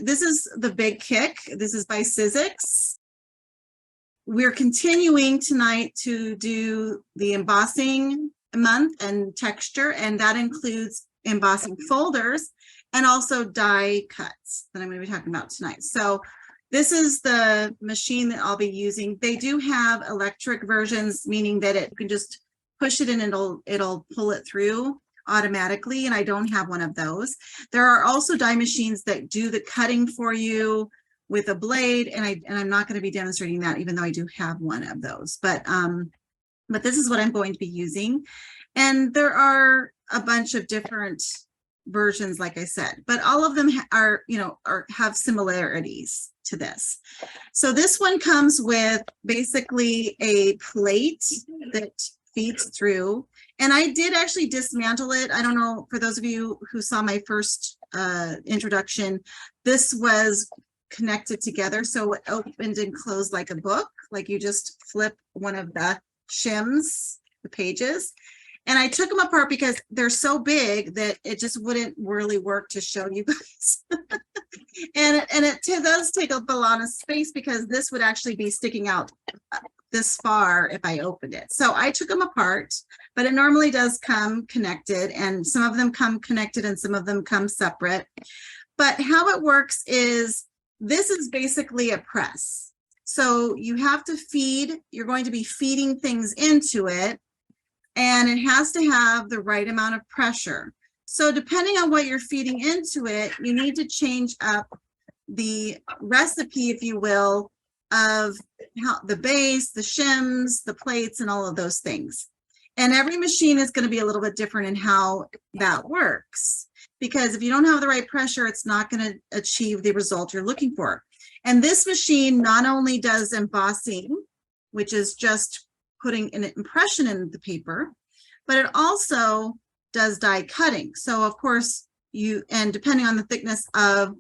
this is the Big Kick. This is by Sizzix. We're continuing tonight to do the embossing month and texture, and that includes embossing folders and also die cuts that I'm going to be talking about tonight. So this is the machine that I'll be using. They do have electric versions, meaning that you can just push it and it'll pull it through automatically, and I don't have one of those. There are also die machines that do the cutting for you with a blade, and I'm not going to be demonstrating that, even though I do have one of those. But this is what I'm going to be using, and there are a bunch of different versions, like I said, but all of them are, have similarities to this. So this one comes with basically a plate that feeds through, and I did actually dismantle it. I don't know, for those of you who saw my first introduction, this was connected together, so it opened and closed like a book, like you just flip one of the shims, the pages. And I took them apart because they're so big that it just wouldn't really work to show you guys. and it does take up a lot of space, because this would actually be sticking out this far if I opened it. So I took them apart, but it normally does come connected, and some of them come connected and some of them come separate. But how it works is, this is basically a press. So you have to feed, you're going to be feeding things into it, and it has to have the right amount of pressure. So depending on what you're feeding into it, you need to change up the recipe, if you will, of how the base, the shims, the plates, and all of those things. And every machine is going to be a little bit different in how that works, because if you don't have the right pressure, it's not going to achieve the result you're looking for. And this machine not only does embossing, which is just putting an impression in the paper, but it also does die cutting. So of course and depending on the thickness of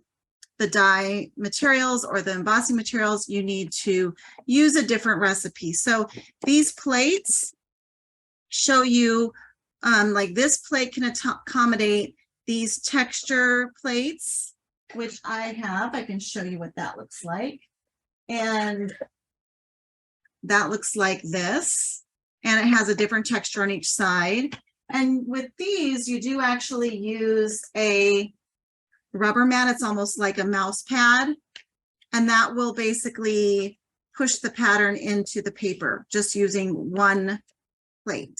the die materials or the embossing materials, you need to use a different recipe. So these plates show you, like this plate can accommodate these texture plates, which I have. I can show you what that looks like. And that looks like this, and it has a different texture on each side. And with these, you do actually use a rubber mat. It's almost like a mouse pad, and that will basically push the pattern into the paper just using one plate.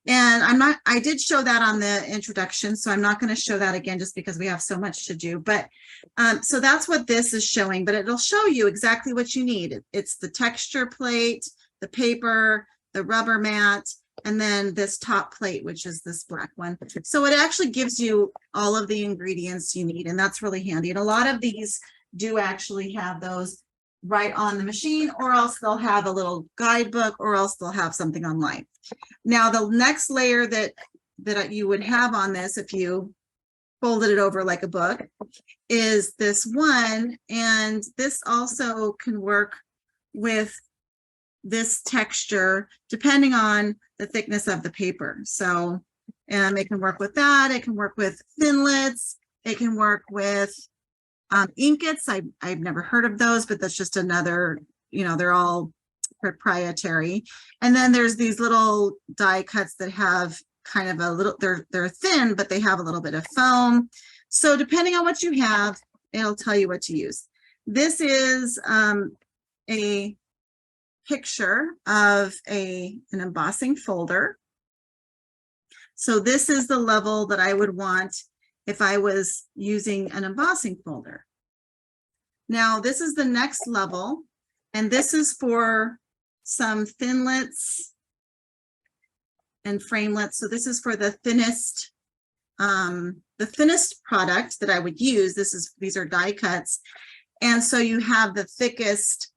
And I did show that on the introduction, so I'm not going to show that again just because we have so much to do. But so that's what this is showing, but it'll show you exactly what you need. It's the texture plate, the paper, the rubber mat, and then this top plate, which is this black one. So it actually gives you all of the ingredients you need, and that's really handy. And a lot of these do actually have those right on the machine, or else they'll have a little guidebook, or else they'll have something online. Now, the next layer that you would have on this, if you folded it over like a book, is this one. And this also can work with this texture depending on the thickness of the paper. So, and it can work with that. It can work with thinlits. It can work with inkets. I've never heard of those, but that's just another, they're all proprietary. And then there's these little die cuts that have kind of a little, they're thin, but they have a little bit of foam. So depending on what you have, it'll tell you what to use. This is a picture of an embossing folder. So this is the level that I would want if I was using an embossing folder. Now this is the next level, and this is for some thinlits and framelits. So this is for the thinnest product that I would use. These are die cuts, and so you have the thickest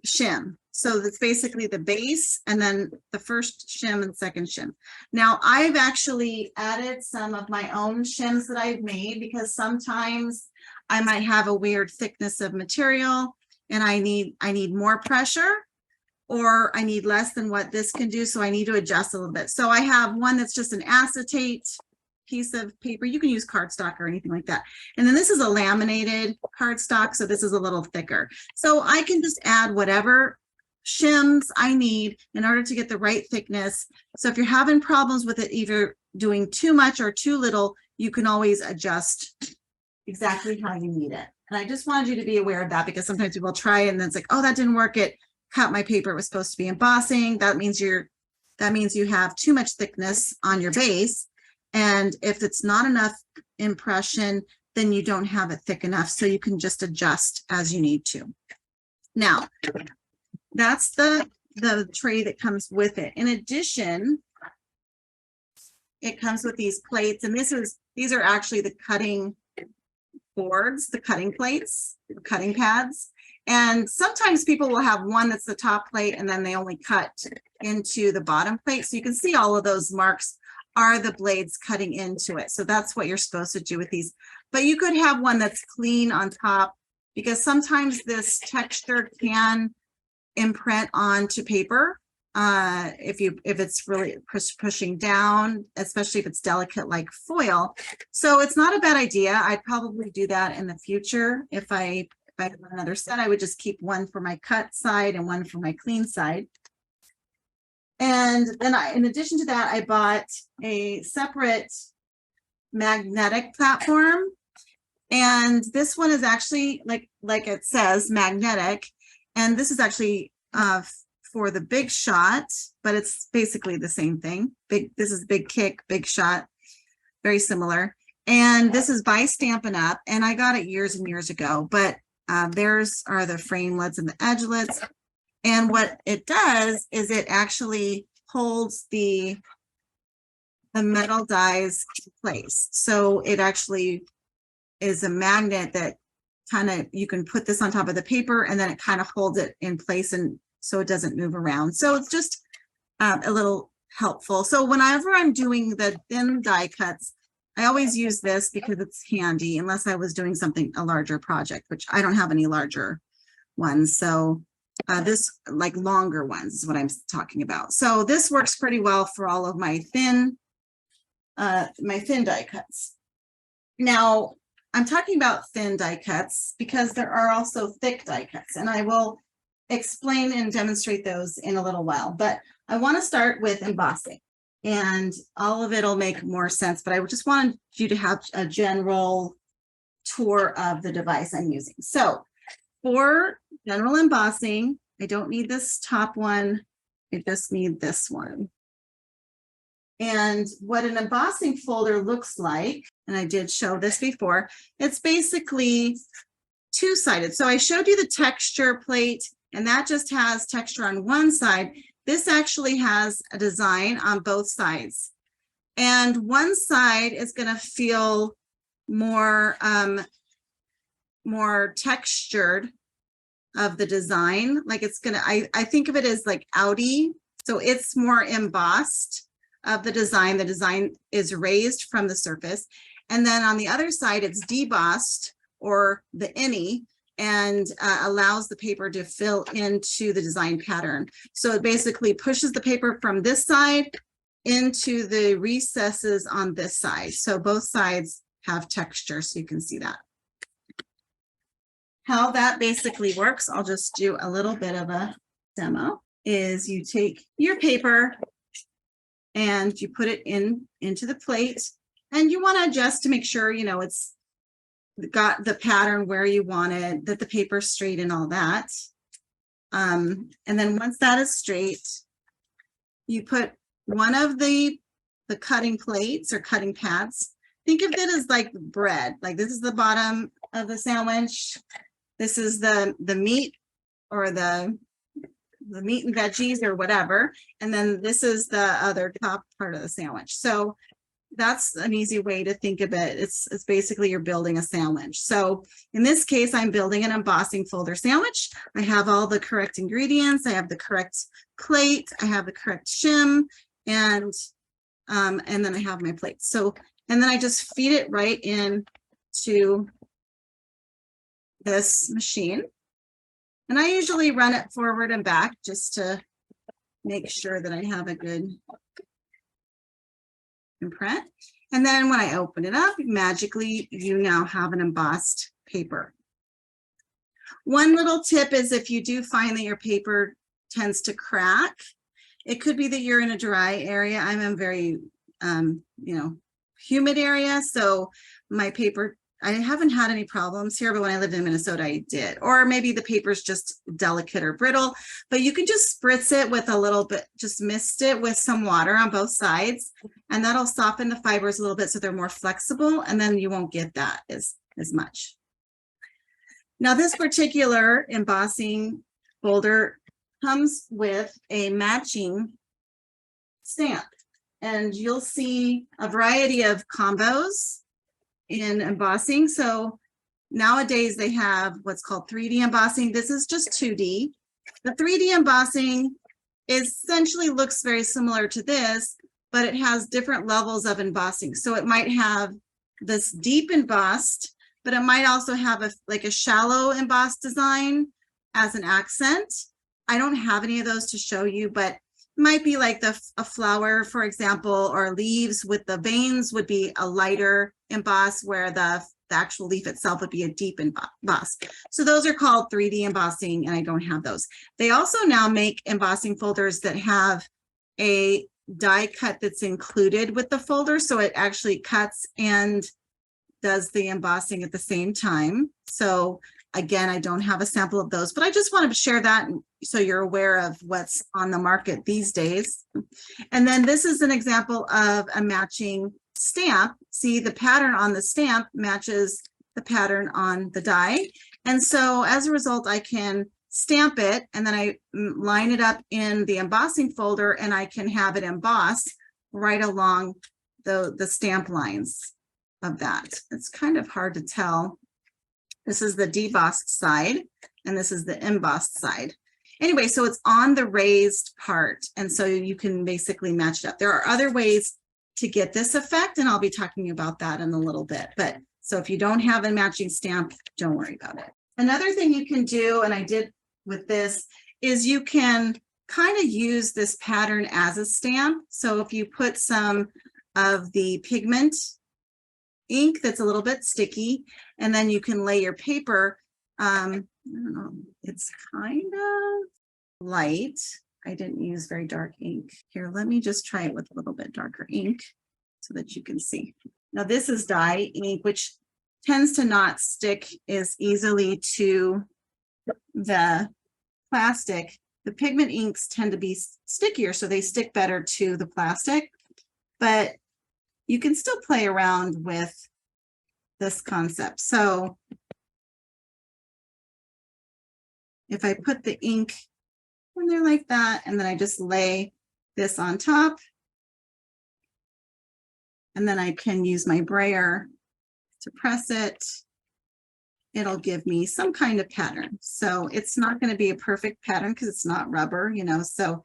shim. So that's basically the base, and then the first shim and second shim. Now I've actually added some of my own shims that I've made, because sometimes I might have a weird thickness of material and I need more pressure, or I need less than what this can do. So I need to adjust a little bit. So I have one that's just an acetate piece of paper. You can use cardstock or anything like that. And then this is a laminated cardstock, so this is a little thicker. So I can just add whatever shims I need in order to get the right thickness. So if you're having problems with it, either doing too much or too little, you can always adjust exactly how you need it. And I just wanted you to be aware of that, because sometimes people try it and then it's like, oh, that didn't work. It cut my paper. It was supposed to be embossing. That means you have too much thickness on your base. And if it's not enough impression, then you don't have it thick enough. So you can just adjust as you need to. Now, that's the tray that comes with it. In addition, it comes with these plates, and these are actually the cutting boards, the cutting plates, the cutting pads. And sometimes people will have one that's the top plate and then they only cut into the bottom plate. So you can see all of those marks are the blades cutting into it. So that's what you're supposed to do with these. But you could have one that's clean on top, because sometimes this texture can imprint onto paper if it's really pushing down, especially if it's delicate like foil. So it's not a bad idea. I'd probably do that in the future. If I had another set, I would just keep one for my cut side and one for my clean side. And then in addition to that, I bought a separate magnetic platform. And this one is actually like it says, magnetic. And this is actually for the Big Shot, but it's basically the same thing. This is Big Kick, Big Shot, very similar. And this is by Stampin' Up, and I got it years and years ago, but there's are the framelets and the edgelets. And what it does is it actually holds the metal dies in place. So it actually is a magnet that kind of, you can put this on top of the paper and then it kind of holds it in place, and so it doesn't move around. So it's just a little helpful. So whenever I'm doing the thin die cuts, I always use this because it's handy, unless I was doing a larger project, which I don't have any larger ones. So this like longer ones is what I'm talking about. So this works pretty well for all of my thin die cuts. Now, I'm talking about thin die cuts because there are also thick die cuts, and I will explain and demonstrate those in a little while. But I want to start with embossing, and all of it will make more sense. But I just wanted you to have a general tour of the device I'm using. So for general embossing, I don't need this top one. I just need this one. And what an embossing folder looks like, and I did show this before, it's basically two-sided. So I showed you the texture plate, and that just has texture on one side. This actually has a design on both sides. And one side is going to feel more textured of the design. Like it's going to, I think of it as like outy. So it's more embossed of the design. The design is raised from the surface. And then on the other side, it's debossed, or the innie, and allows the paper to fill into the design pattern. So it basically pushes the paper from this side into the recesses on this side. So both sides have texture, so you can see that. How that basically works, I'll just do a little bit of a demo, is you take your paper and you put it into the plate, and you want to adjust to make sure, you know, it's got the pattern where you want it, that the paper's straight and all that. And then once that is straight, you put one of the cutting plates or cutting pads. Think of it as like bread. Like this is the bottom of the sandwich. This is the meat, or the meat and veggies or whatever. And then this is the other top part of the sandwich. So that's an easy way to think of it. It's basically you're building a sandwich. So in this case, I'm building an embossing folder sandwich. I have all the correct ingredients. I have the correct plate. I have the correct shim, and then I have my plate. So, and then I just feed it right into this machine. And I usually run it forward and back just to make sure that I have a good imprint. And then when I open it up, magically, you now have an embossed paper. One little tip is if you do find that your paper tends to crack, it could be that you're in a dry area. I'm in a very, humid area. So my paper, I haven't had any problems here, but when I lived in Minnesota, I did. Or maybe the paper's just delicate or brittle, but you can just spritz it with a little bit, just mist it with some water on both sides, and that'll soften the fibers a little bit so they're more flexible, and then you won't get that as much. Now, this particular embossing folder comes with a matching stamp, and you'll see a variety of combos in embossing. So nowadays they have what's called 3D embossing. This is just 2D. The 3D embossing essentially looks very similar to this, but it has different levels of embossing. So it might have this deep embossed, but it might also have like a shallow embossed design as an accent. I don't have any of those to show you, but it might be like a flower, for example, or leaves with the veins would be a lighter emboss, where the actual leaf itself would be a deep emboss. So those are called 3D embossing, and I don't have those. They also now make embossing folders that have a die cut that's included with the folder. So it actually cuts and does the embossing at the same time. So again, I don't have a sample of those, but I just wanted to share that so you're aware of what's on the market these days. And then this is an example of a matching stamp. See, the pattern on the stamp matches the pattern on the die. And so as a result, I can stamp it, and then I line it up in the embossing folder, and I can have it emboss right along the stamp lines of that. It's kind of hard to tell. This is the debossed side, and this is the embossed side. Anyway, so it's on the raised part, and so you can basically match it up. There are other ways to get this effect, and I'll be talking about that in a little bit. But so if you don't have a matching stamp, don't worry about it. Another thing you can do, and I did with this, is you can kind of use this pattern as a stamp. So if you put some of the pigment ink that's a little bit sticky, and then you can lay your paper, I don't know, it's kind of light. I didn't use very dark ink. Here, let me just try it with a little bit darker ink so that you can see. Now this is dye ink, which tends to not stick as easily to the plastic. The pigment inks tend to be stickier, so they stick better to the plastic, but you can still play around with this concept. So if I put the ink in there like that, and then I just lay this on top, and then I can use my brayer to press it, it'll give me some kind of pattern. So it's not going to be a perfect pattern because it's not rubber, so,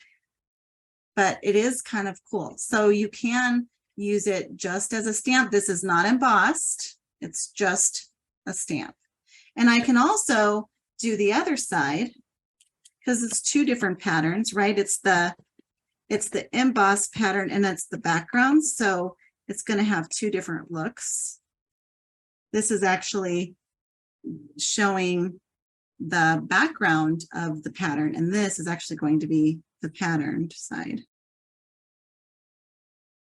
but it is kind of cool. So you can use it just as a stamp. This is not embossed, it's just a stamp. And I can also do the other side, because it's two different patterns, right? It's the embossed pattern, and that's the background. So it's going to have two different looks. This is actually showing the background of the pattern, and this is actually going to be the patterned side.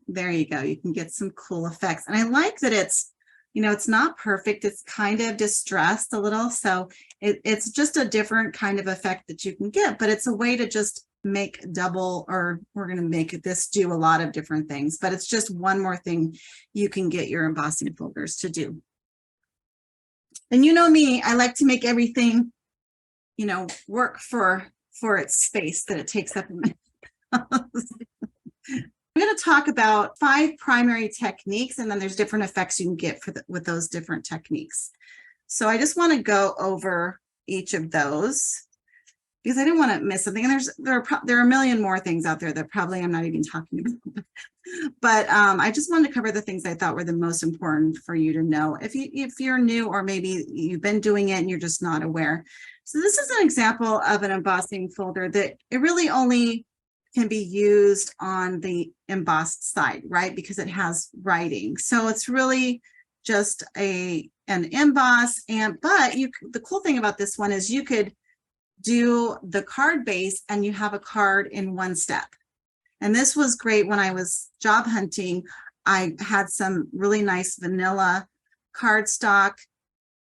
There you go. You can get some cool effects. And I like that it's, it's not perfect. It's kind of distressed a little. So it's just a different kind of effect that you can get, but it's a way to just make double, or we're going to make this do a lot of different things, but it's just one more thing you can get your embossing folders to do. And you know me, I like to make everything, work for its space that it takes up in my house. I'm going to talk about 5 primary techniques, and then there's different effects you can get with those different techniques. So I just want to go over each of those because I didn't want to miss something. And there are a million more things out there that probably I'm not even talking about. But I just wanted to cover the things I thought were the most important for you to know if you're new, or maybe you've been doing it and you're just not aware. So this is an example of an embossing folder that it really only can be used on the embossed side, right? Because it has writing. So it's really just an emboss. But the cool thing about this one is you could do the card base and you have a card in one step. And this was great when I was job hunting. I had some really nice vanilla cardstock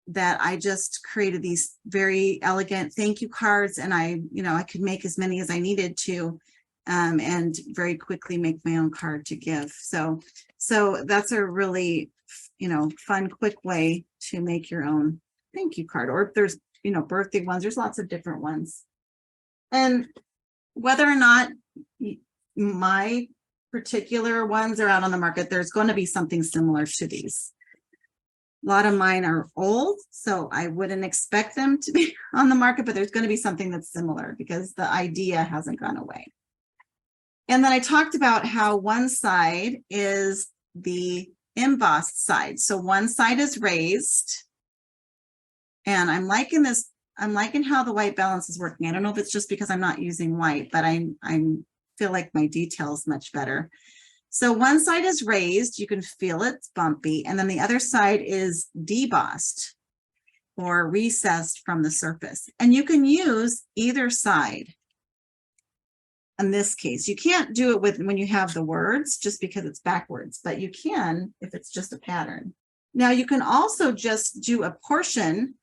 that I just created these very elegant thank you cards, and I could make as many as I needed to, and very quickly make my own card to give. So that's a really, fun, quick way to make your own thank you card. Or if there's, birthday ones, there's lots of different ones. And whether or not my particular ones are out on the market, there's going to be something similar to these. A lot of mine are old, so I wouldn't expect them to be on the market, but there's going to be something that's similar because the idea hasn't gone away. And then I talked about how one side is the embossed side. So one side is raised, and I'm liking this. I'm liking how the white balance is working. I don't know if it's just because I'm not using white, but I feel like my detail is much better. So one side is raised, you can feel it's bumpy, and then the other side is debossed or recessed from the surface. And you can use either side. In this case, you can't do it when you have the words just because it's backwards, but you can if it's just a pattern. Now you can also just do a portion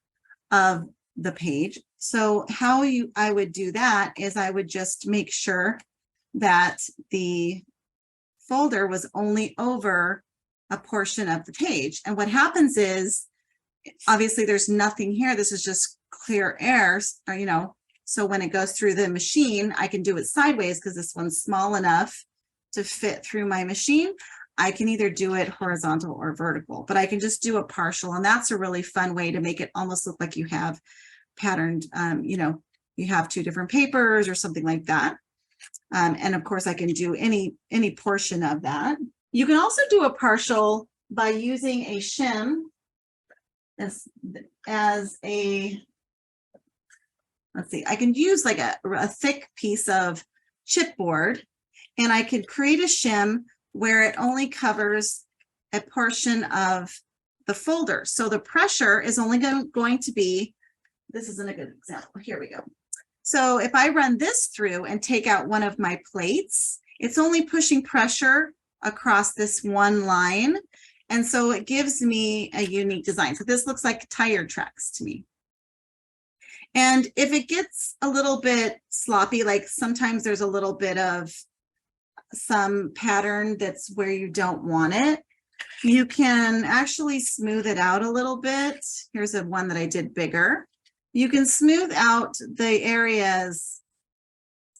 of the page. So how I would do that is I would just make sure that the folder was only over a portion of the page. And what happens is, obviously there's nothing here. This is just clear air, so when it goes through the machine, I can do it sideways because this one's small enough to fit through my machine. I can either do it horizontal or vertical, but I can just do a partial. And that's a really fun way to make it almost look like you have patterned, you have two different papers or something like that. And of course I can do any portion of that. You can also do a partial by using a shim as a, let's see, I can use like a thick piece of chipboard, and I could create a shim where it only covers a portion of the folder. So the pressure is only going to be, this isn't a good example. Here we go. So if I run this through and take out one of my plates, it's only pushing pressure across this one line. And so it gives me a unique design. So this looks like tire tracks to me. And if it gets a little bit sloppy, like sometimes there's a little bit of some pattern that's where you don't want it, you can actually smooth it out a little bit. Here's one that I did bigger. You can smooth out the areas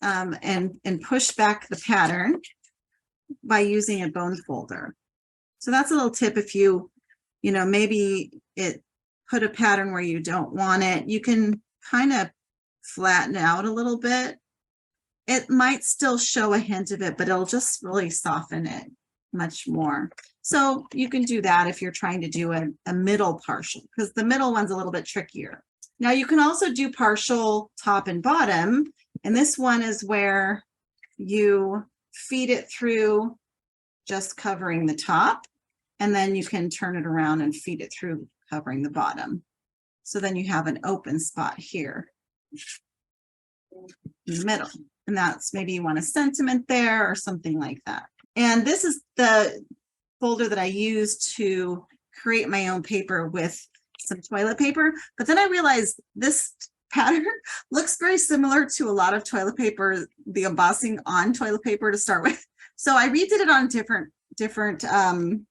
and push back the pattern by using a bone folder. So that's a little tip if maybe it put a pattern where you don't want it. You can kind of flatten it out a little bit. It might still show a hint of it, but it'll just really soften it much more. So you can do that if you're trying to do a middle partial, because the middle one's a little bit trickier. Now you can also do partial top and bottom, and this one is where you feed it through just covering the top, and then you can turn it around and feed it through covering the bottom. So then you have an open spot here in the middle, and that's maybe you want a sentiment there or something like that. And this is the folder that I used to create my own paper with some toilet paper, but then I realized this pattern looks very similar to a lot of toilet paper, the embossing on toilet paper to start with. So I redid it on different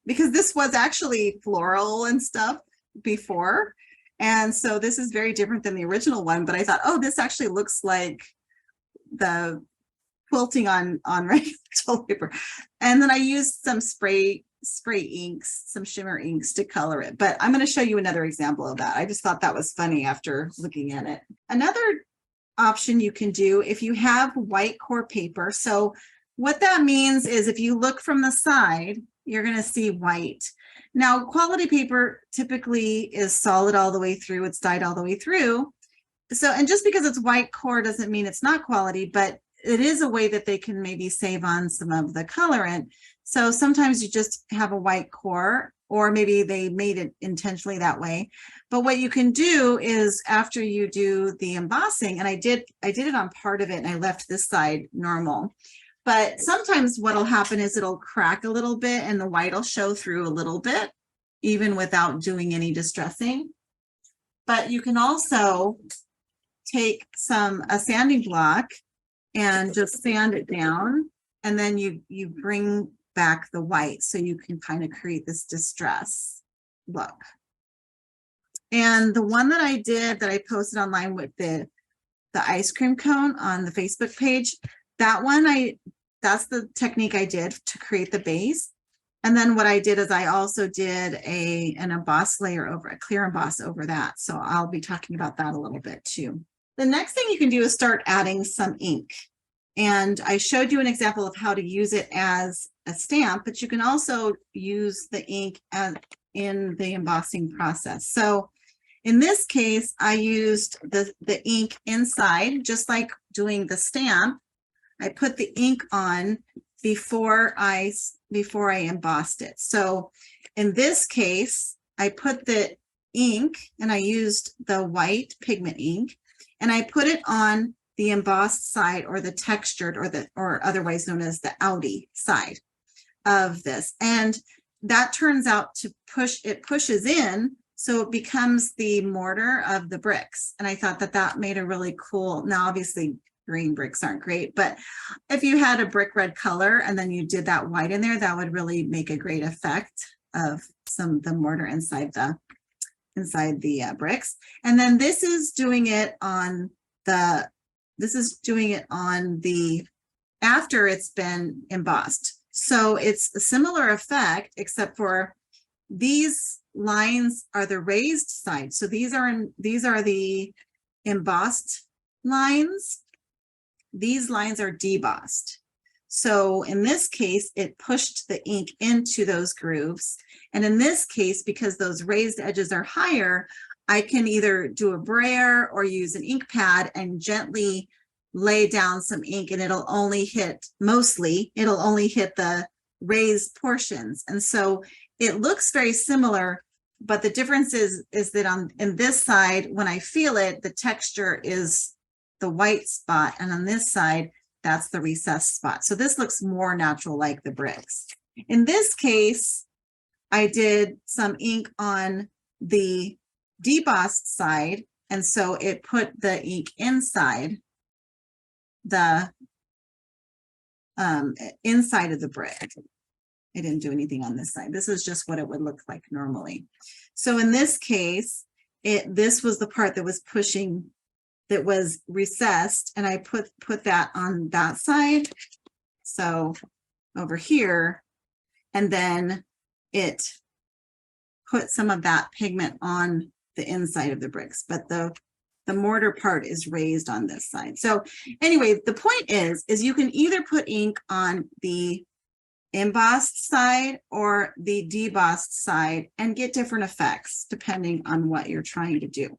because this was actually floral and stuff before. And so this is very different than the original one, but I thought, oh, this actually looks like the quilting on regular toilet paper. And then I used some spray inks, some shimmer inks to color it. But I'm going to show you another example of that. I just thought that was funny after looking at it. Another option you can do if you have white core paper. So what that means is if you look from the side, you're going to see white. Now, quality paper typically is solid all the way through. It's dyed all the way through. So, and just because it's white core doesn't mean it's not quality, but it is a way that they can maybe save on some of the colorant. So sometimes you just have a white core, or maybe they made it intentionally that way. But what you can do is after you do the embossing, and I did it on part of it and I left this side normal. But sometimes what'll happen is it'll crack a little bit and the white will show through a little bit, even without doing any distressing. But you can also take a sanding block and just sand it down, and then you bring back the white so you can kind of create this distress look. And the one that I did that I posted online with the ice cream cone on the Facebook page, that one that's the technique I did to create the base. And then what I did is I also did an emboss layer over, a clear emboss over that. So I'll be talking about that a little bit too. The next thing you can do is start adding some ink. And I showed you an example of how to use it as a stamp, but you can also use the ink in the embossing process. So in this case, I used the ink inside, just like doing the stamp. I put the ink on before I embossed it. So in this case, I put the ink, and I used the white pigment ink, and I put it on the embossed side, or the textured, or otherwise known as the outie side of this. And that turns out to pushes in, so it becomes the mortar of the bricks. And I thought that made a really cool, now obviously green bricks aren't great, but if you had a brick red color and then you did that white in there, that would really make a great effect of the mortar inside the bricks. And then this is doing it on after it's been embossed. So it's a similar effect, except for these lines are the raised side. So these are the embossed lines. These lines are debossed. So in this case, it pushed the ink into those grooves. And in this case, because those raised edges are higher, I can either do a brayer or use an ink pad and gently lay down some ink, and it'll only hit the raised portions. And so it looks very similar, but the difference is that in this side, when I feel it, the texture is the white spot, and on this side, that's the recessed spot. So this looks more natural, like the bricks. In this case, I did some ink on the debossed side, and so it put the ink inside the inside of the brick. I didn't do anything on this side. This is just what it would look like normally. So in this case, this was the part that was pushing, that was recessed, and I put that on that side. So over here, and then it put some of that pigment on the inside of the bricks, but the mortar part is raised on this side. So anyway, the point is you can either put ink on the embossed side or the debossed side and get different effects depending on what you're trying to do.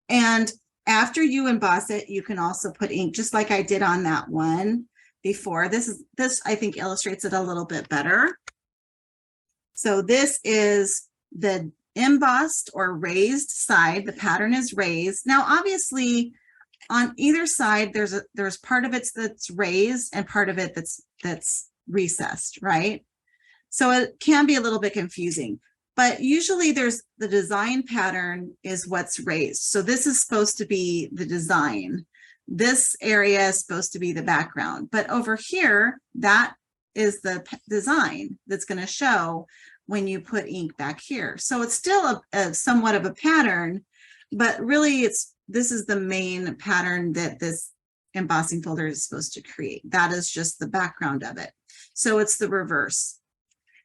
And after you emboss it, you can also put ink, just like I did on that one before. This I think illustrates it a little bit better. So this is the embossed or raised side. The pattern is raised. Now, obviously, on either side, there's part of it that's raised and part of it that's recessed, right? So it can be a little bit confusing. But usually there's the design pattern is what's raised. So this is supposed to be the design. This area is supposed to be the background. But over here, that is the design that's going to show when you put ink back here. So it's still a somewhat of a pattern, but really this is the main pattern that this embossing folder is supposed to create. That is just the background of it. So it's the reverse.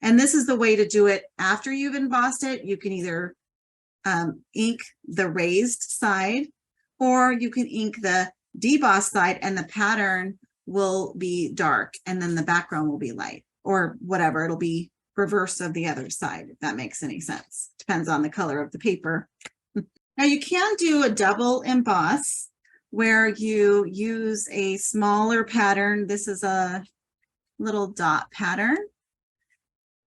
And this is the way to do it after you've embossed it. You can either ink the raised side, or you can ink the debossed side, and the pattern will be dark and then the background will be light, or whatever. It'll be reverse of the other side, if that makes any sense. Depends on the color of the paper. Now you can do a double emboss. where you use a smaller pattern. This is a little dot pattern.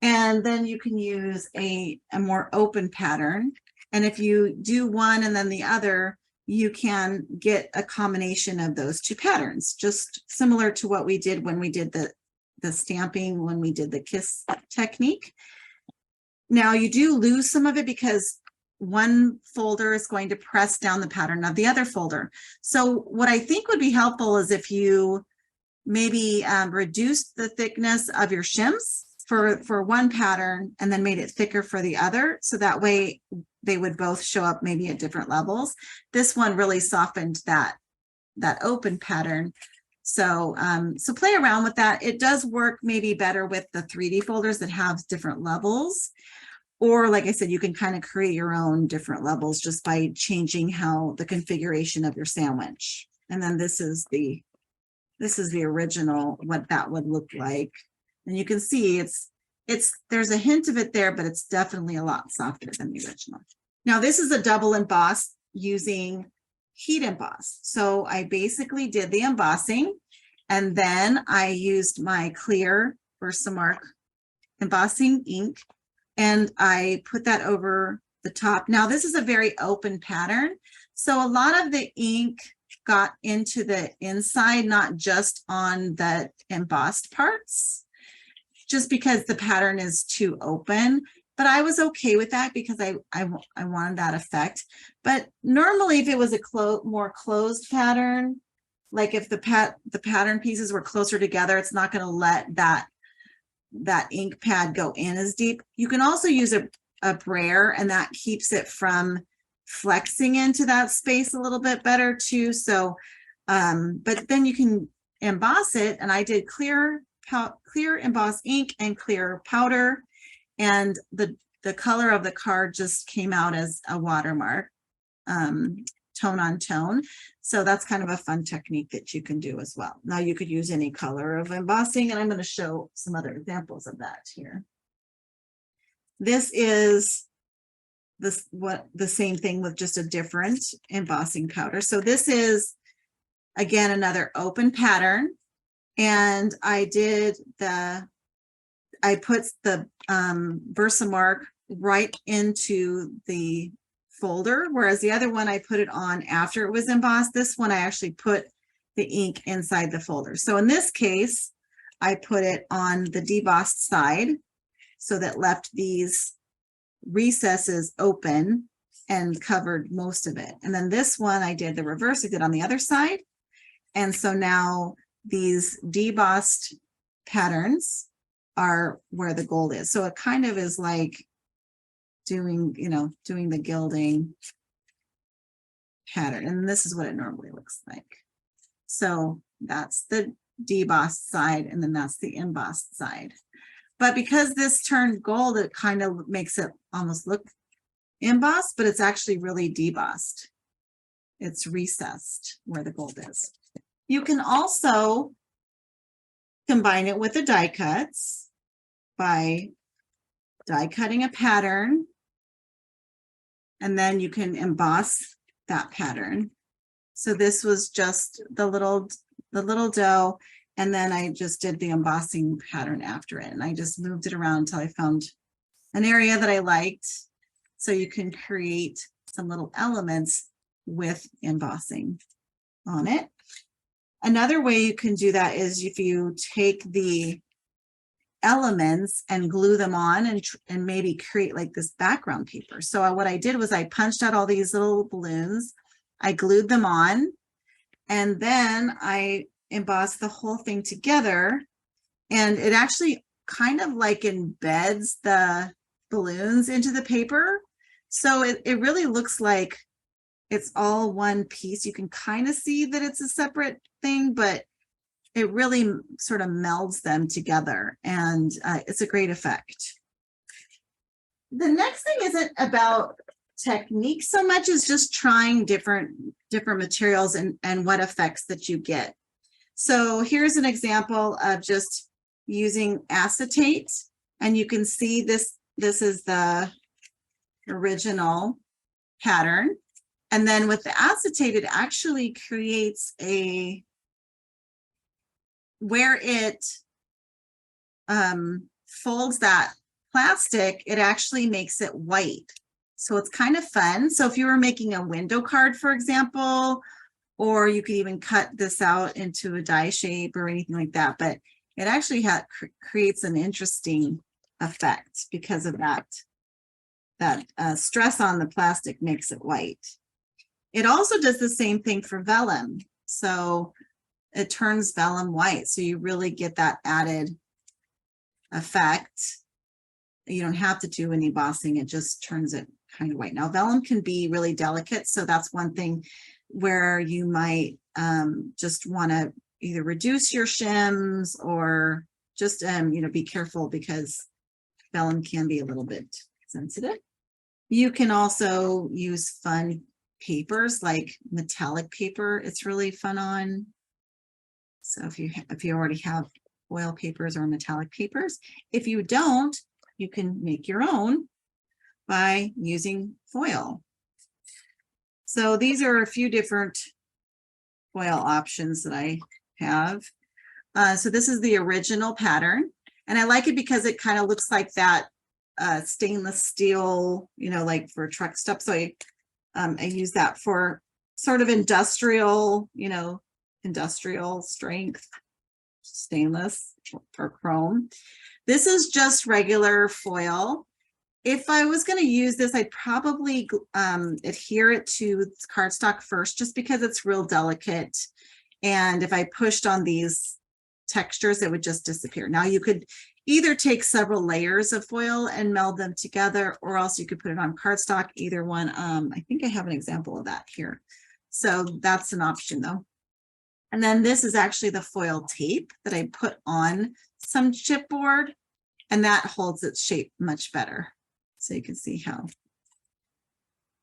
And then you can use a more open pattern. And if you do one and then the other, you can get a combination of those two patterns, just similar to what we did when we did the stamping, when we did the kiss technique. Now you do lose some of it because one folder is going to press down the pattern of the other folder. So what I think would be helpful is if you maybe reduced the thickness of your shims for one pattern and then made it thicker for the other. So that way they would both show up maybe at different levels. This one really softened that open pattern. So, so play around with that. It does work maybe better with the 3D folders that have different levels. Or like I said, you can kind of create your own different levels just by changing how the configuration of your sandwich. And then this is the original, what that would look like. And you can see there's a hint of it there, but it's definitely a lot softer than the original. Now this is a double emboss using heat emboss. So I basically did the embossing and then I used my clear Versamark embossing ink and I put that over the top. Now this is a very open pattern. So a lot of the ink got into the inside, not just on the embossed parts, just because the pattern is too open. But I was okay with that because I wanted that effect. But normally if it was a more closed pattern, like if the pattern pieces were closer together, it's not going to let that ink pad go in as deep. You can also use a brayer and that keeps it from flexing into that space a little bit better too. So, but then you can emboss it, and I did clear emboss ink and clear powder, and the color of the card just came out as a watermark, tone on tone. So that's kind of a fun technique that you can do as well. Now you could use any color of embossing, and I'm going to show some other examples of that here. This is the same thing with just a different embossing powder. So this is again another open pattern, and I put the Versamark right into the folder, whereas the other one I put it on after it was embossed. This one I actually put the ink inside the folder. So in this case, I put it on the debossed side, so that left these recesses open and covered most of it. And then this one I did the reverse, I did on the other side. And so now these debossed patterns are where the gold is. So it kind of is like doing the gilding pattern. And this is what it normally looks like. So that's the debossed side, and then that's the embossed side. But because this turned gold, it kind of makes it almost look embossed, but it's actually really debossed. It's recessed where the gold is. You can also combine it with the die cuts by die cutting a pattern, and then you can emboss that pattern. So this was just the little dough, and then I just did the embossing pattern after it, and I just moved it around until I found an area that I liked. So you can create some little elements with embossing on it. Another way you can do that is if you take the elements and glue them on and maybe create like this background paper. So what I did was I punched out all these little balloons, I glued them on, and then I embossed the whole thing together, and it actually kind of like embeds the balloons into the paper. So it really looks like it's all one piece. You can kind of see that it's a separate thing, but it really sort of melds them together, and it's a great effect. The next thing isn't about technique so much as just trying different materials and what effects that you get. So here's an example of just using acetate, and you can see this is the original pattern. And then with the acetate, it actually creates where it folds that plastic, it actually makes it white. So it's kind of fun. So if you were making a window card, for example, or you could even cut this out into a die shape or anything like that, but it actually creates an interesting effect because of that stress on the plastic makes it white. It also does the same thing for vellum. So it turns vellum white. So you really get that added effect. You don't have to do any embossing. It just turns it kind of white. Now, vellum can be really delicate. So that's one thing where you might just want to either reduce your shims or just, be careful because vellum can be a little bit sensitive. You can also use fun papers like metallic paper. It's really fun on. So if you already have foil papers or metallic papers, if you don't, you can make your own by using foil. So these are a few different foil options that I have. So this is the original pattern, and I like it because it kind of looks like that stainless steel, like for truck stuff. So I use that for sort of industrial, industrial strength stainless for chrome. This is just regular foil. If I was going to use this, I'd probably adhere it to cardstock first, just because it's real delicate. And if I pushed on these textures, it would just disappear. Now you could either take several layers of foil and meld them together, or else you could put it on cardstock, either one. I think I have an example of that here. So that's an option though. And then this is actually the foil tape that I put on some chipboard, and that holds its shape much better. So you can see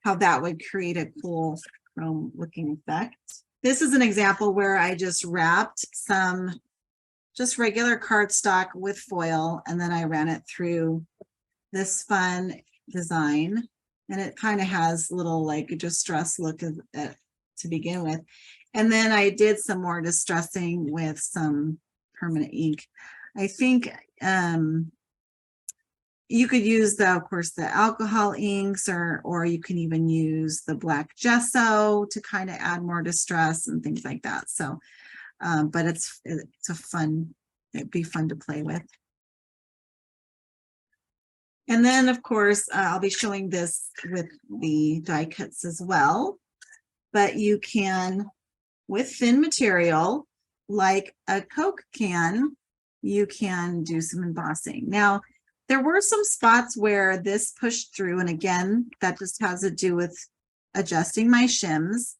how that would create a cool chrome looking effect. This is an example where I just wrapped some just regular cardstock with foil, and then I ran it through this fun design, and it kind of has little like a distress look of it to begin with. And then I did some more distressing with some permanent ink. I think you could use of course, the alcohol inks, or you can even use the black gesso to kind of add more distress and things like that. So, but it'd be fun to play with. And then of course, I'll be showing this with the die cuts as well, but you can, with thin material, like a Coke can, you can do some embossing. Now, there were some spots where this pushed through, and again, that just has to do with adjusting my shims.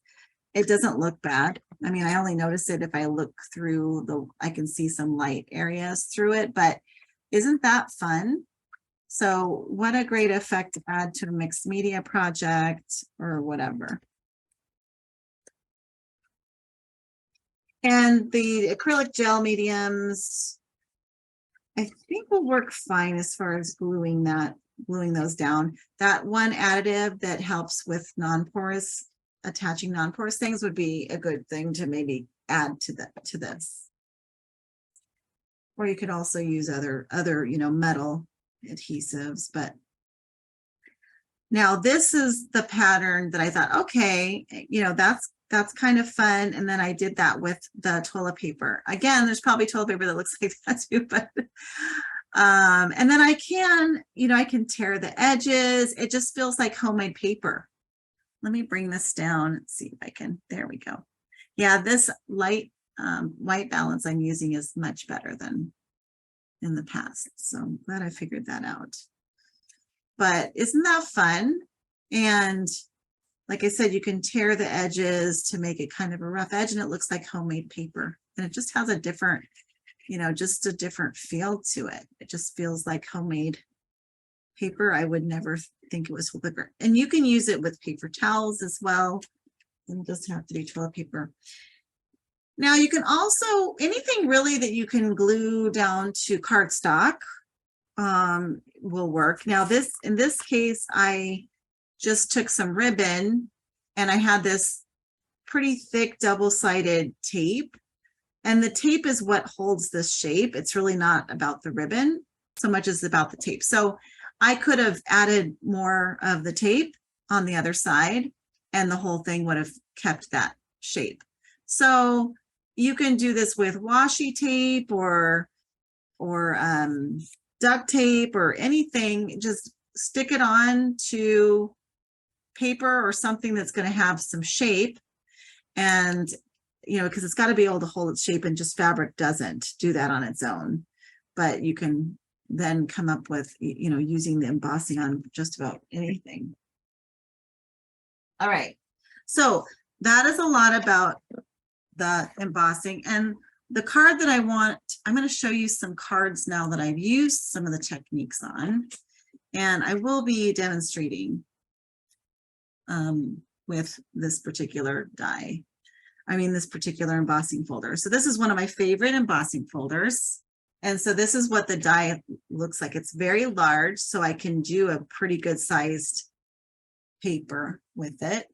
It doesn't look bad. I mean, I only notice it if I look through I can see some light areas through it, but isn't that fun? So what a great effect to add to a mixed media project or whatever. And the acrylic gel mediums, I think will work fine as far as gluing those down. That one additive that helps with non-porous, attaching non-porous things would be a good thing to maybe add to this. Or you could also use other metal adhesives. But now this is the pattern that I thought, okay, that's kind of fun. And then I did that with the toilet paper. Again, there's probably toilet paper that looks like that too, but and then I can tear the edges. It just feels like homemade paper. Let me bring this down and see if I can. There we go. Yeah, this light white balance I'm using is much better than in the past. So I'm glad I figured that out. But isn't that fun? And like I said, you can tear the edges to make it kind of a rough edge, and it looks like homemade paper. And it just has a different, just a different feel to it. It just feels like homemade paper. I would never think it was paper. And you can use it with paper towels as well. It doesn't have to be toilet paper. Now you can also, anything really that you can glue down to cardstock will work. Now in this case, I just took some ribbon And I had this pretty thick double-sided tape. And the tape is what holds this shape. It's really not about the ribbon so much as about the tape. So I could have added more of the tape on the other side and the whole thing would have kept that shape. So you can do this with washi tape or duct tape or anything. Just stick it on to paper or something that's going to have some shape, and you know, because it's got to be able to hold its shape, and just fabric doesn't do that on its own. But you can then come up with, you know, using the embossing on just about anything. All right, so that is a lot about the embossing. And the card that I want, I'm going to show you some cards now that I've used some of the techniques on, and I will be demonstrating with this particular die. I mean, this particular embossing folder. So this is one of my favorite embossing folders. And so this is what the die looks like. It's very large, so I can do a pretty good sized paper with it.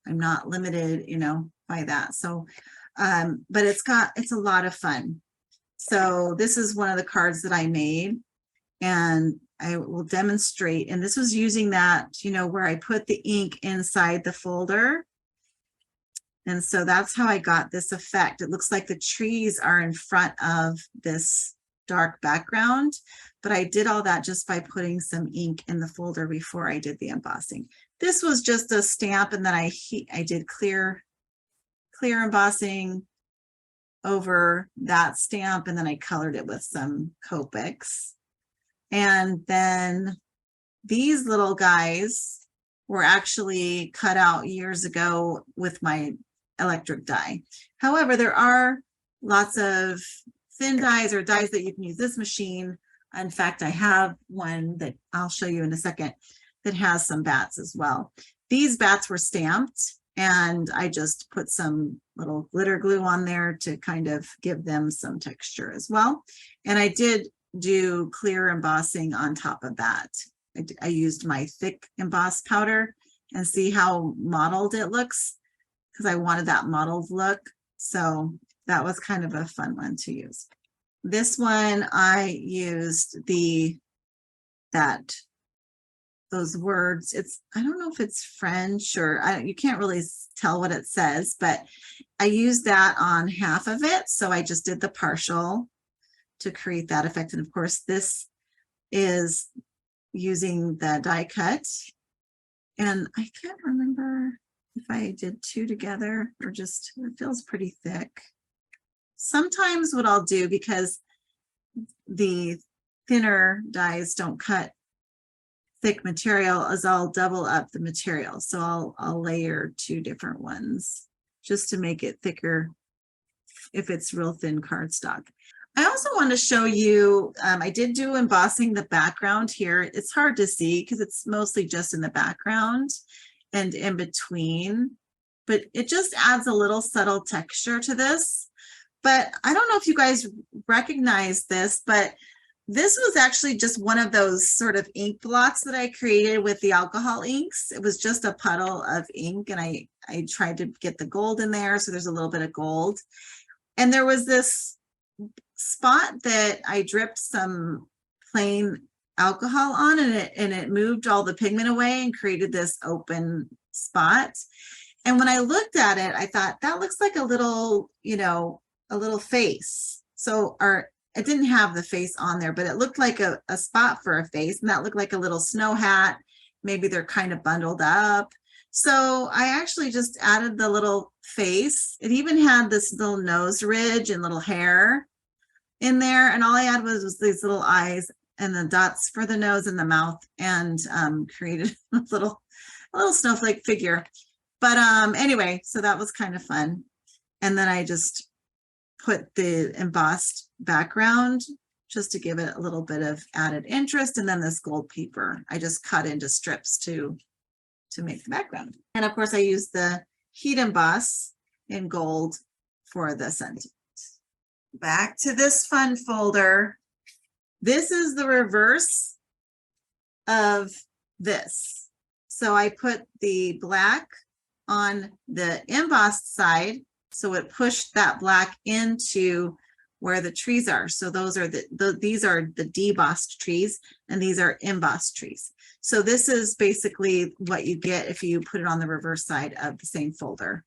I'm not limited, you know, by that. So, but it's a lot of fun. So this is one of the cards that I made, and I will demonstrate. And this was using that, you know, where I put the ink inside the folder. And so that's how I got this effect. It looks like the trees are in front of this dark background, but I did all that just by putting some ink in the folder before I did the embossing. This was just a stamp, and then I did clear embossing over that stamp, and then I colored it with some Copics. And then these little guys were actually cut out years ago with my electric die. However, there are lots of thin dies or dies that you can use this machine. In fact, I have one that I'll show you in a second that has some bats as well. These bats were stamped, and I just put some little glitter glue on there to kind of give them some texture as well. And I did do clear embossing on top of that. I used my thick embossed powder, and see how mottled it looks, because I wanted that mottled look. So that was kind of a fun one to use. This one I used those words. I don't know if it's French or you can't really tell what it says, but I used that on half of it. So I just did the partial to create that effect. And of course, this is using the die cut. And I can't remember if I did two together or just, it feels pretty thick. Sometimes what I'll do, because the thinner dies don't cut thick material, is I'll double up the material. So I'll layer two different ones just to make it thicker if it's real thin cardstock. I also want to show you, I did do embossing the background here. It's hard to see because it's mostly just in the background and in between, but it just adds a little subtle texture to this. But I don't know if you guys recognize this, but this was actually just one of those sort of ink blots that I created with the alcohol inks. It was just a puddle of ink, and I tried to get the gold in there, so there's a little bit of gold. And there was this spot that I dripped some plain alcohol on, and it moved all the pigment away and created this open spot. And when I looked at it, I thought that looks like a little, you know, a little face. So, or it didn't have the face on there, but it looked like a spot for a face, and that looked like a little snow hat. Maybe they're kind of bundled up. So I actually just added the little face. It even had this little nose ridge and little hair in there. And all I had was these little eyes and the dots for the nose and the mouth, and created a little snowflake figure. But anyway, so that was kind of fun. And then I just put the embossed background just to give it a little bit of added interest. And then this gold paper, I just cut into strips to make the background. And of course I used the heat emboss in gold for the sentiment. Back to this fun folder. This is the reverse of this. So I put the black on the embossed side. So it pushed that black into where the trees are. So those are these are the debossed trees, and these are embossed trees. So this is basically what you get if you put it on the reverse side of the same folder.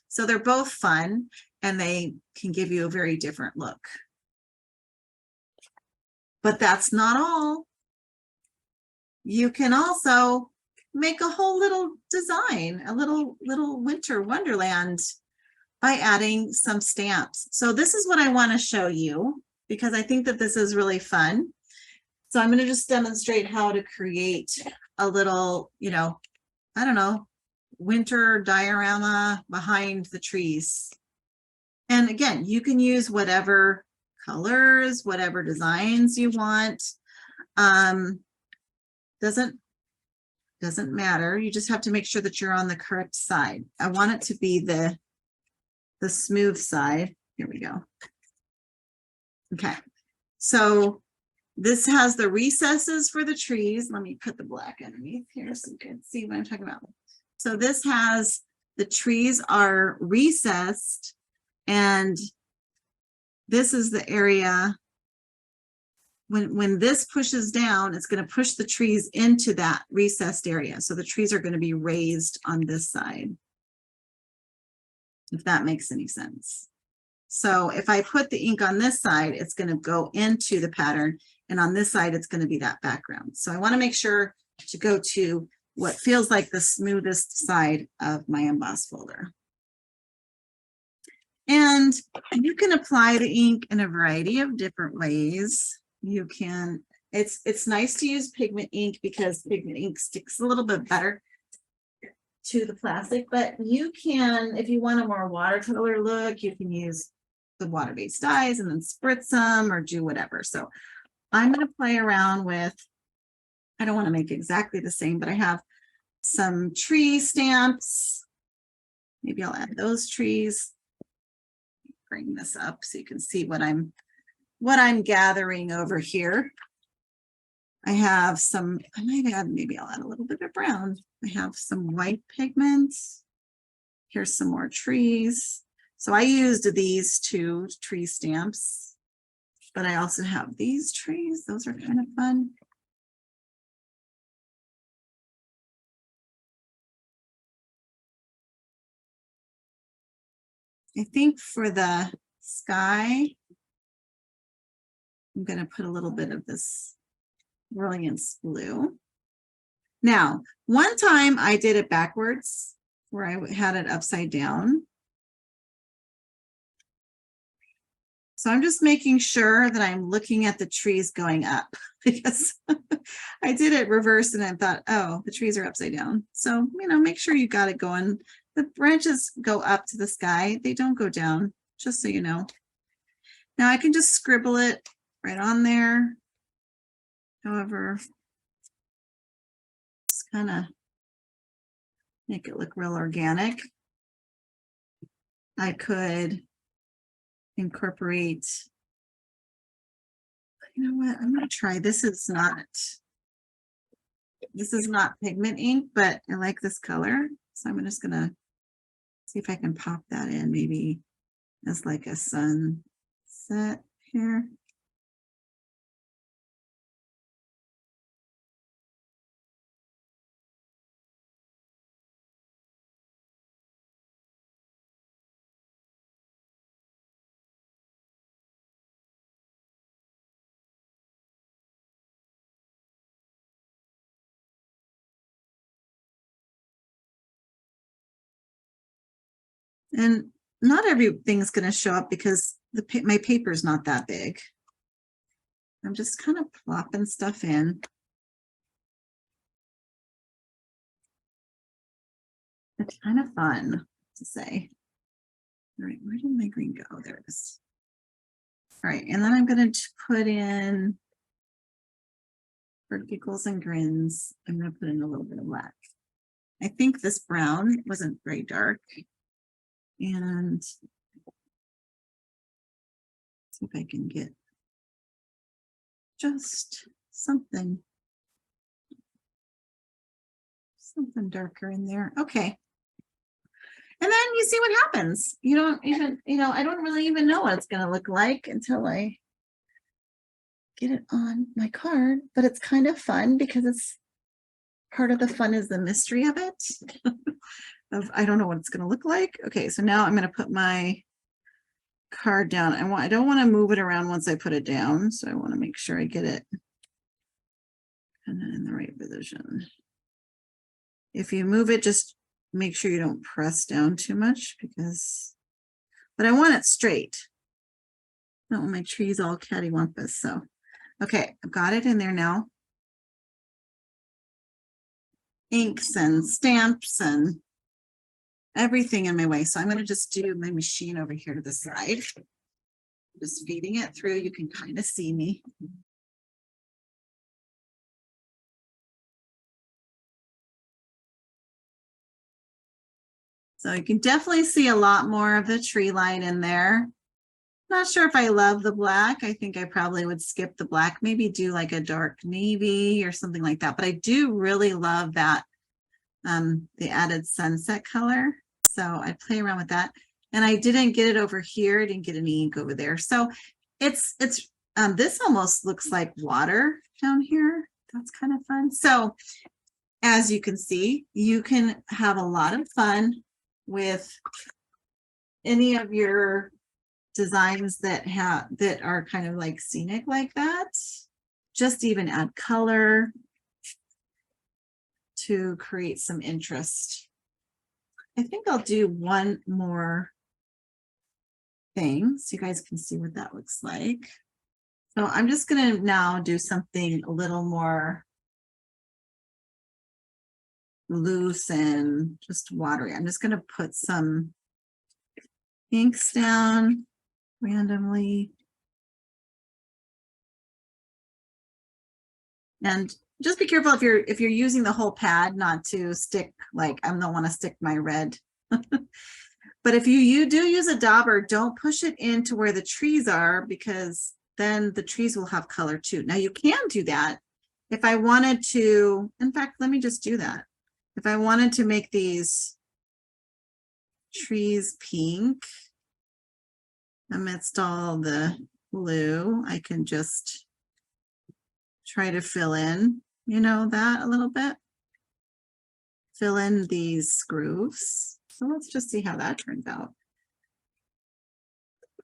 So they're both fun, and they can give you a very different look. But that's not all. You can also make a whole little design, a little winter wonderland by adding some stamps. So this is what I want to show you because I think that this is really fun. So I'm going to just demonstrate how to create a little, you know, I don't know, winter diorama behind the trees. And again, you can use whatever colors, whatever designs you want. Doesn't matter. You just have to make sure that you're on the correct side. I want it to be the smooth side. Here we go. Okay. So this has the recesses for the trees. Let me put the black underneath here so you can see what I'm talking about. So this has the trees are recessed, and this is the area. When this pushes down, it's going to push the trees into that recessed area. So the trees are going to be raised on this side, if that makes any sense. So if I put the ink on this side, it's going to go into the pattern, and on this side, it's going to be that background. So I want to make sure to go to what feels like the smoothest side of my emboss folder. And you can apply the ink in a variety of different ways. You can, it's nice to use pigment ink because pigment ink sticks a little bit better to the plastic, but you can, if you want a more watercolor look, you can use the water-based dyes and then spritz them or do whatever. So I'm going to play around with, I don't want to make exactly the same, but I have some tree stamps. Maybe I'll add those trees. Bring this up so you can see what I'm gathering over here. I have some, I might add, maybe I'll add a little bit of brown. I have some white pigments. Here's some more trees. So I used these two tree stamps, but I also have these trees. Those are kind of fun. I think for the sky, I'm going to put a little bit of this brilliance blue. Now, one time I did it backwards where I had it upside down. So I'm just making sure that I'm looking at the trees going up because I did it reverse and I thought, oh, the trees are upside down. So, you know, make sure you got it going. The branches go up to the sky. They don't go down, just so you know. Now I can just scribble it right on there. However, just kind of make it look real organic. I could incorporate, you know what, I'm going to try, this is not pigment ink, but I like this color. So I'm just going to see if I can pop that in maybe as like a sunset here. And not everything's going to show up because my paper is not that big. I'm just kind of plopping stuff in. It's kind of fun to say. All right, where did my green go? There it is. All right, and then I'm going to put in, for giggles and grins, I'm going to put in a little bit of black. I think this brown wasn't very dark. And see if I can get just something darker in there. Okay. And then you see what happens. You don't even, I don't really even know what it's going to look like until I get it on my card, but it's kind of fun because it's part of the fun is the mystery of it. I don't know what it's going to look like. Okay, so now I'm going to put my card down. I don't want to move it around once I put it down, so I want to make sure I get it in the right position. If you move it, just make sure you don't press down too much but I want it straight. I don't want my trees all cattywampus. So, okay, I've got it in there now. Inks and stamps and everything in my way. So I'm going to just do my machine over here to the side. Just feeding it through. You can kind of see me. So you can definitely see a lot more of the tree line in there. Not sure if I love the black. I think I probably would skip the black, maybe do like a dark navy or something like that. But I do really love that, the added sunset color. So I play around with that. And I didn't get it over here. I didn't get any ink over there. So it's this almost looks like water down here. That's kind of fun. So as you can see, you can have a lot of fun with any of your designs that are kind of like scenic like that. Just even add color to create some interest. I think I'll do one more thing so you guys can see what that looks like. So I'm just going to now do something a little more loose and just watery. I'm just going to put some inks down randomly. And just be careful if you're using the whole pad not to stick, like I don't want to stick my red. But if you do use a dauber, don't push it into where the trees are, because then the trees will have color too. Now you can do that if I wanted to. In fact, let me just do that. If I wanted to make these trees pink amidst all the blue, I can just try to fill in, that a little bit. Fill in these grooves. So let's just see how that turns out.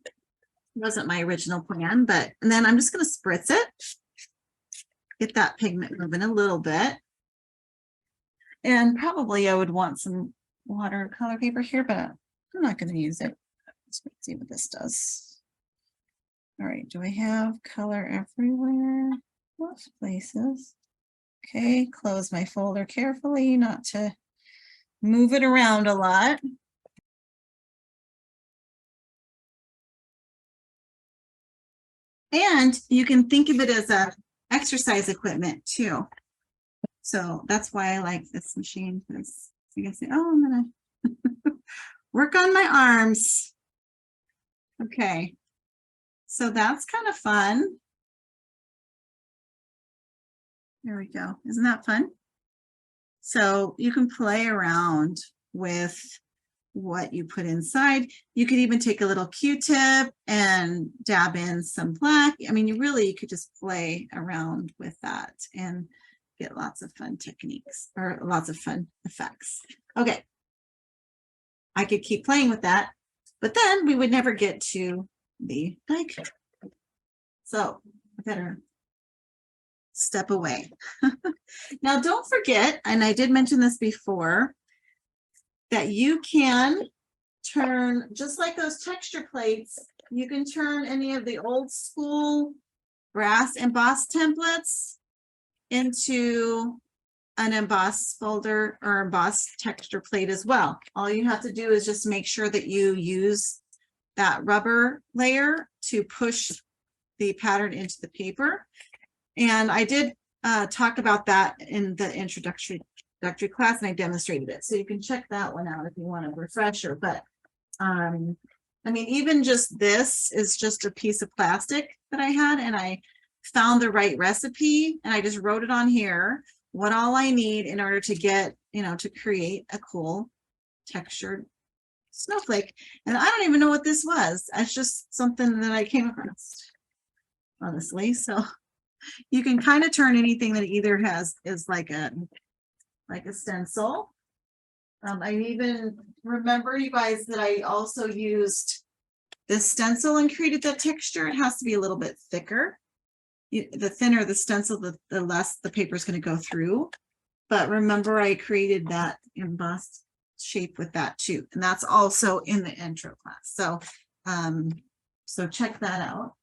It wasn't my original plan, and then I'm just going to spritz it. Get that pigment moving a little bit. And probably I would want some watercolor paper here, but I'm not going to use it. Let's see what this does. All right, do I have color everywhere? Most places. Okay, close my folder carefully, not to move it around a lot. And you can think of it as a exercise equipment too. So that's why I like this machine, because you can say, oh, I'm gonna work on my arms. Okay, so that's kind of fun. There we go. Isn't that fun? So you can play around with what you put inside. You could even take a little Q-tip and dab in some black. I mean, you could just play around with that and get lots of fun techniques or lots of fun effects. Okay. I could keep playing with that, but then we would never get to the die cut. So I better step away. Now, don't forget, and I did mention this before, that you can turn, just like those texture plates, you can turn any of the old school brass embossed templates into an embossed folder or embossed texture plate as well. All you have to do is just make sure that you use that rubber layer to push the pattern into the paper. And I did talk about that in the introductory class, and I demonstrated it. So you can check that one out if you want a refresher. But I mean, even just this is just a piece of plastic that I had, and I found the right recipe, and I just wrote it on here, what all I need in order to get, to create a cool textured snowflake. And I don't even know what this was. It's just something that I came across, honestly. So you can kind of turn anything that either is like a stencil. I even remember, you guys, that I also used this stencil and created that texture. It has to be a little bit thicker. The thinner the stencil, the less the paper is going to go through. But remember, I created that embossed shape with that too, and that's also in the intro class. So, so check that out.